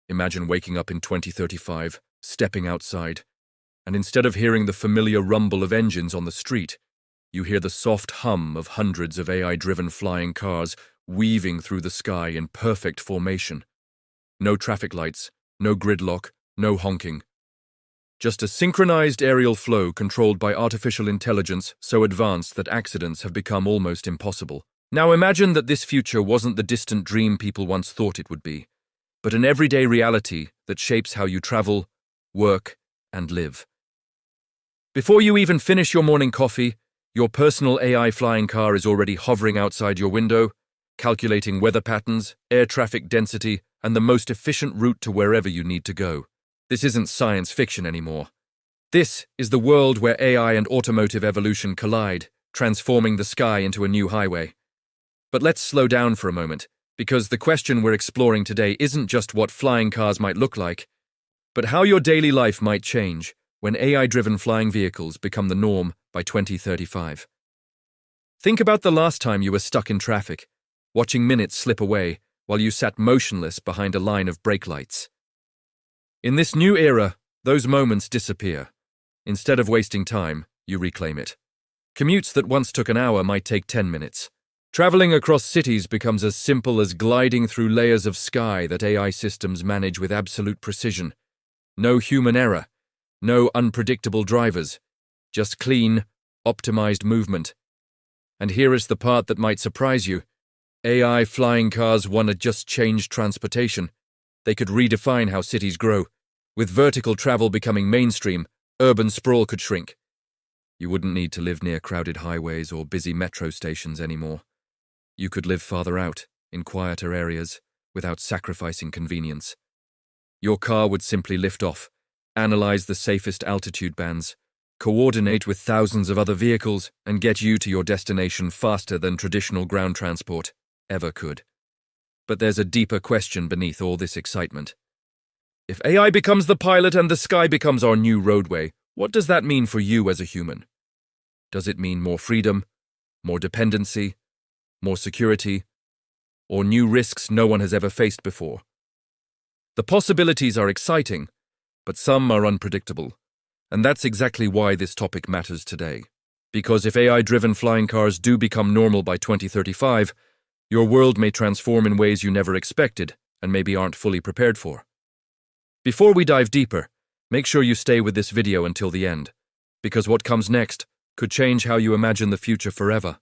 Imagine waking up in 2035, stepping outside, and instead of hearing the familiar rumble of engines on the street, you hear the soft hum of hundreds of AI-driven flying cars weaving through the sky in perfect formation. No traffic lights, no gridlock, no honking. Just a synchronized aerial flow controlled by artificial intelligence so advanced that accidents have become almost impossible. Now imagine that this future wasn't the distant dream people once thought it would be, but an everyday reality that shapes how you travel, work, and live. Before you even finish your morning coffee, your personal AI flying car is already hovering outside your window, calculating weather patterns, air traffic density, and the most efficient route to wherever you need to go. This isn't science fiction anymore. This is the world where AI and automotive evolution collide, transforming the sky into a new highway. But let's slow down for a moment, because the question we're exploring today isn't just what flying cars might look like, but how your daily life might change when AI-driven flying vehicles become the norm by 2035. Think about the last time you were stuck in traffic, watching minutes slip away while you sat motionless behind a line of brake lights. In this new era, those moments disappear. Instead of wasting time, you reclaim it. Commutes that once took an hour might take 10 minutes. Traveling across cities becomes as simple as gliding through layers of sky that AI systems manage with absolute precision. No human error, no unpredictable drivers, just clean, optimized movement. And here is the part that might surprise you. AI flying cars won't just change transportation. They could redefine how cities grow. With vertical travel becoming mainstream, urban sprawl could shrink. You wouldn't need to live near crowded highways or busy metro stations anymore. You could live farther out, in quieter areas, without sacrificing convenience. Your car would simply lift off, analyze the safest altitude bands, coordinate with thousands of other vehicles, and get you to your destination faster than traditional ground transport ever could. But there's a deeper question beneath all this excitement. If AI becomes the pilot and the sky becomes our new roadway, what does that mean for you as a human? Does it mean more freedom, more dependency, more security, or new risks no one has ever faced before? The possibilities are exciting, but some are unpredictable. And that's exactly why this topic matters today. Because if AI-driven flying cars do become normal by 2035, your world may transform in ways you never expected and maybe aren't fully prepared for. Before we dive deeper, make sure you stay with this video until the end, because what comes next could change how you imagine the future forever.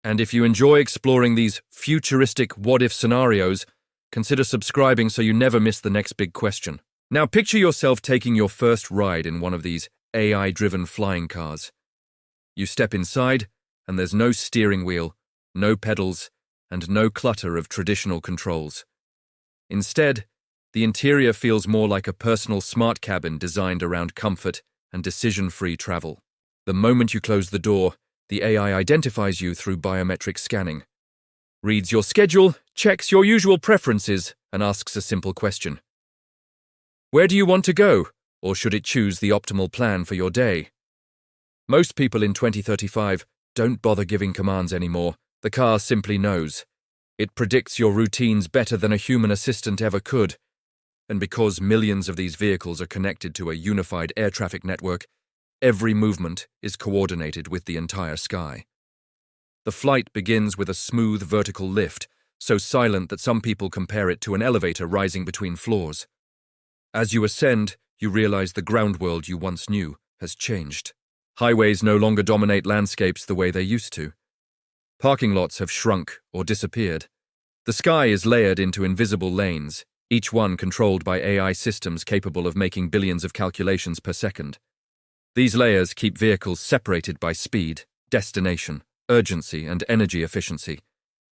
And if you enjoy exploring these futuristic what-if scenarios, consider subscribing so you never miss the next big question. Now picture yourself taking your first ride in one of these AI-driven flying cars. You step inside, and there's no steering wheel, no pedals, and no clutter of traditional controls. Instead, the interior feels more like a personal smart cabin designed around comfort and decision-free travel. The moment you close the door, the AI identifies you through biometric scanning, reads your schedule, checks your usual preferences, and asks a simple question. Where do you want to go, or should it choose the optimal plan for your day? Most people in 2035 don't bother giving commands anymore. The car simply knows. It predicts your routines better than a human assistant ever could. And because millions of these vehicles are connected to a unified air traffic network, every movement is coordinated with the entire sky. The flight begins with a smooth vertical lift, so silent that some people compare it to an elevator rising between floors. As you ascend, you realize the ground world you once knew has changed. Highways no longer dominate landscapes the way they used to. Parking lots have shrunk or disappeared. The sky is layered into invisible lanes, each one controlled by AI systems capable of making billions of calculations per second. These layers keep vehicles separated by speed, destination, urgency, and energy efficiency.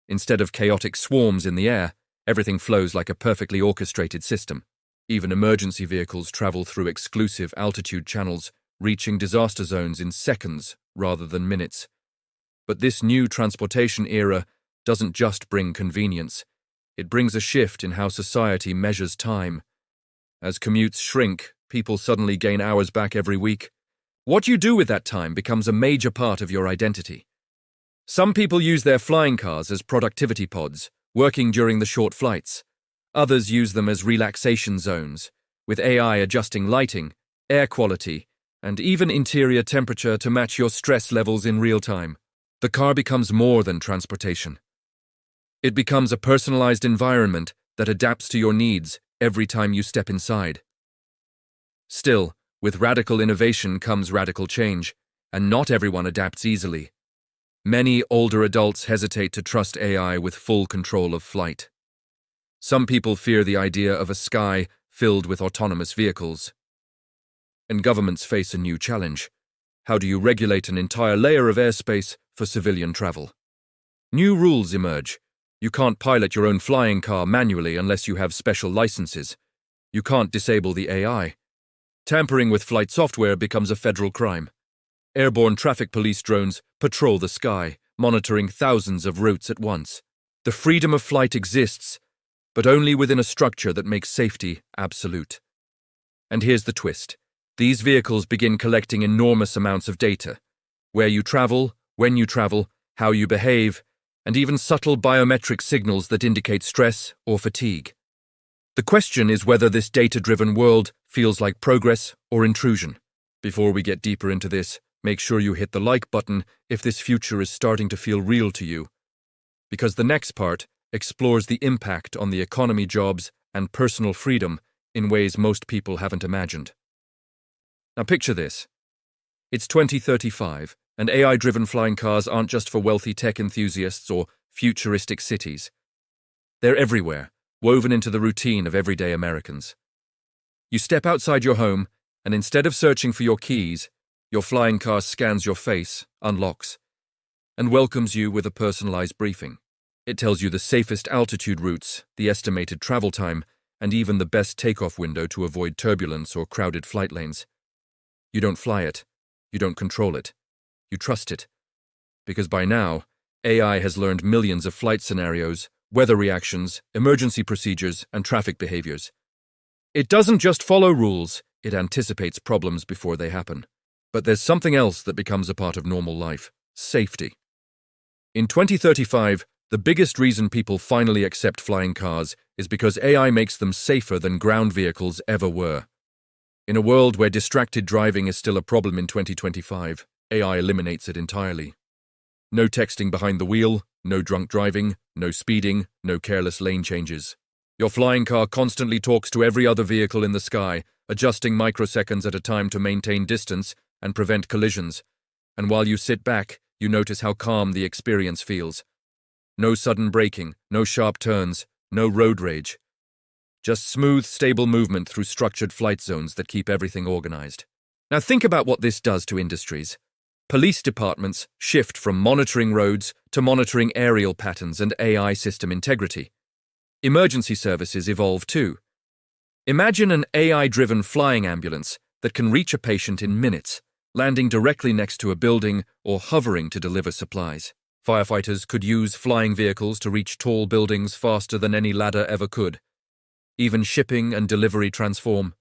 Instead of chaotic swarms in the air, everything flows like a perfectly orchestrated system. Even emergency vehicles travel through exclusive altitude channels, reaching disaster zones in seconds rather than minutes. But this new transportation era doesn't just bring convenience. It brings a shift in how society measures time. As commutes shrink, people suddenly gain hours back every week. What you do with that time becomes a major part of your identity. Some people use their flying cars as productivity pods, working during the short flights. Others use them as relaxation zones, with AI adjusting lighting, air quality, and even interior temperature to match your stress levels in real time. The car becomes more than transportation. It becomes a personalized environment that adapts to your needs every time you step inside. Still, with radical innovation comes radical change, and not everyone adapts easily. Many older adults hesitate to trust AI with full control of flight. Some people fear the idea of a sky filled with autonomous vehicles. And governments face a new challenge. How do you regulate an entire layer of airspace for civilian travel? New rules emerge. You can't pilot your own flying car manually unless you have special licenses. You can't disable the AI. Tampering with flight software becomes a federal crime. Airborne traffic police drones patrol the sky, monitoring thousands of routes at once. The freedom of flight exists, but only within a structure that makes safety absolute. And here's the twist. These vehicles begin collecting enormous amounts of data. Where you travel, when you travel, how you behave, and even subtle biometric signals that indicate stress or fatigue. The question is whether this data-driven world feels like progress or intrusion. Before we get deeper into this, make sure you hit the like button if this future is starting to feel real to you. Because the next part explores the impact on the economy, jobs, and personal freedom in ways most people haven't imagined. Now picture this. It's 2035, and AI-driven flying cars aren't just for wealthy tech enthusiasts or futuristic cities. They're everywhere, woven into the routine of everyday Americans. You step outside your home, and instead of searching for your keys, your flying car scans your face, unlocks, and welcomes you with a personalized briefing. It tells you the safest altitude routes, the estimated travel time, and even the best takeoff window to avoid turbulence or crowded flight lanes. You don't fly it. You don't control it. You trust it. Because by now, AI has learned millions of flight scenarios, weather reactions, emergency procedures, and traffic behaviors. It doesn't just follow rules, it anticipates problems before they happen. But there's something else that becomes a part of normal life: safety. In 2035, the biggest reason people finally accept flying cars is because AI makes them safer than ground vehicles ever were. In a world where distracted driving is still a problem in 2025, AI eliminates it entirely. No texting behind the wheel, no drunk driving, no speeding, no careless lane changes. Your flying car constantly talks to every other vehicle in the sky, adjusting microseconds at a time to maintain distance and prevent collisions. And while you sit back, you notice how calm the experience feels. No sudden braking, no sharp turns, no road rage. Just smooth, stable movement through structured flight zones that keep everything organized. Now think about what this does to industries. Police departments shift from monitoring roads to monitoring aerial patterns and AI system integrity. Emergency services evolve too. Imagine an AI-driven flying ambulance that can reach a patient in minutes, landing directly next to a building or hovering to deliver supplies. Firefighters could use flying vehicles to reach tall buildings faster than any ladder ever could. Even shipping and delivery transform.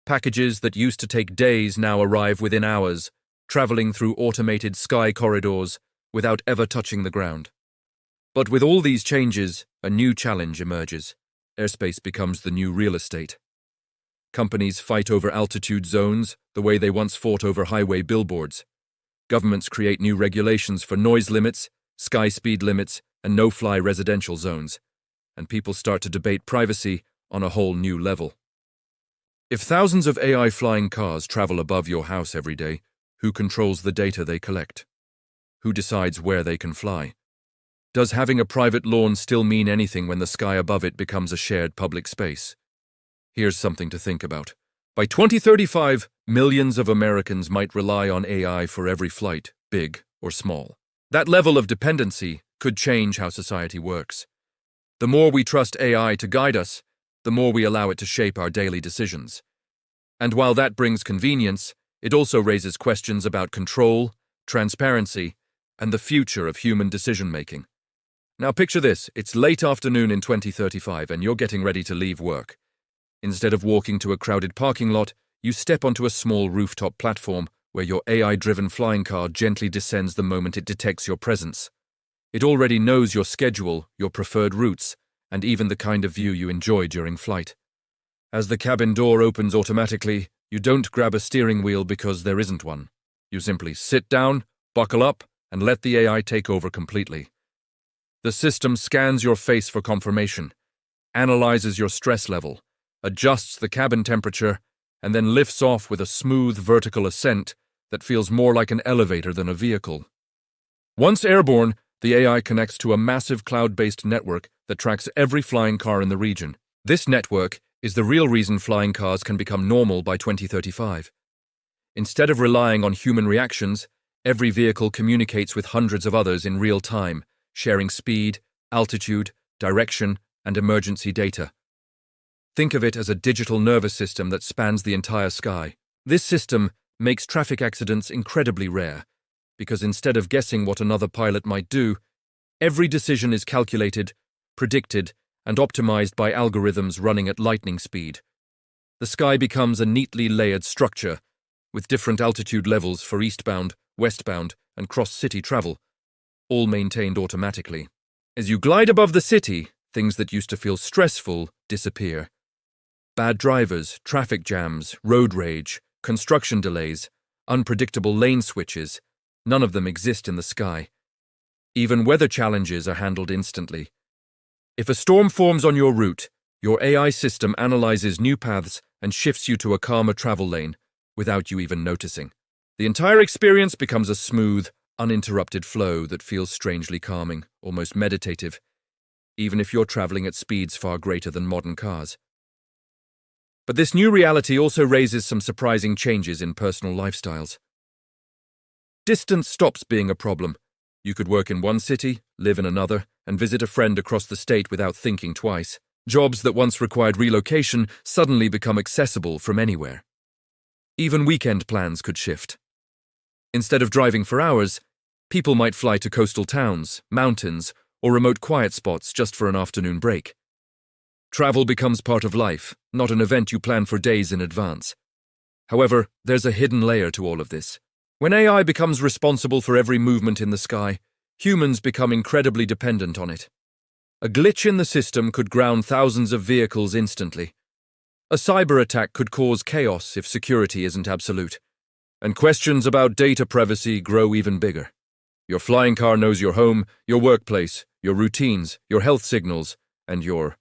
Packages that used to take days now arrive within hours, traveling through automated sky corridors without ever touching the ground. But with all these changes, a new challenge emerges. Airspace becomes the new real estate. Companies fight over altitude zones the way they once fought over highway billboards. Governments create new regulations for noise limits, sky speed limits, and no-fly residential zones. And people start to debate privacy on a whole new level. If thousands of AI flying cars travel above your house every day, who controls the data they collect? Who decides where they can fly? Does having a private lawn still mean anything when the sky above it becomes a shared public space? Here's something to think about. By 2035, millions of Americans might rely on AI for every flight, big or small. That level of dependency could change how society works. The more we trust AI to guide us, the more we allow it to shape our daily decisions. And while that brings convenience, it also raises questions about control, transparency, and the future of human decision-making. Now picture this, it's late afternoon in 2035 and you're getting ready to leave work. Instead of walking to a crowded parking lot, you step onto a small rooftop platform where your AI-driven flying car gently descends the moment it detects your presence. It already knows your schedule, your preferred routes, and even the kind of view you enjoy during flight. As the cabin door opens automatically, you don't grab a steering wheel because there isn't one. You simply sit down, buckle up, and let the AI take over completely. The system scans your face for confirmation, analyzes your stress level, adjusts the cabin temperature, and then lifts off with a smooth vertical ascent that feels more like an elevator than a vehicle. Once airborne, the AI connects to a massive cloud-based network that tracks every flying car in the region. This network is the real reason flying cars can become normal by 2035. Instead of relying on human reactions, every vehicle communicates with hundreds of others in real time, sharing speed, altitude, direction, and emergency data. Think of it as a digital nervous system that spans the entire sky. This system makes traffic accidents incredibly rare, because instead of guessing what another pilot might do, every decision is calculated, predicted, and optimized by algorithms running at lightning speed. The sky becomes a neatly layered structure, with different altitude levels for eastbound, westbound, and cross-city travel, all maintained automatically. As you glide above the city, things that used to feel stressful disappear. Bad drivers, traffic jams, road rage, construction delays, unpredictable lane switches, none of them exist in the sky. Even weather challenges are handled instantly. If a storm forms on your route, your AI system analyzes new paths and shifts you to a calmer travel lane without you even noticing. The entire experience becomes a smooth, uninterrupted flow that feels strangely calming, almost meditative, even if you're traveling at speeds far greater than modern cars. But this new reality also raises some surprising changes in personal lifestyles. Distance stops being a problem. You could work in one city, live in another, and visit a friend across the state without thinking twice. Jobs that once required relocation suddenly become accessible from anywhere. Even weekend plans could shift. Instead of driving for hours, people might fly to coastal towns, mountains, or remote quiet spots just for an afternoon break. Travel becomes part of life, not an event you plan for days in advance. However, there's a hidden layer to all of this. When AI becomes responsible for every movement in the sky, humans become incredibly dependent on it. A glitch in the system could ground thousands of vehicles instantly. A cyber attack could cause chaos if security isn't absolute. And questions about data privacy grow even bigger. Your flying car knows your home, your workplace, your routines, your health signals, and your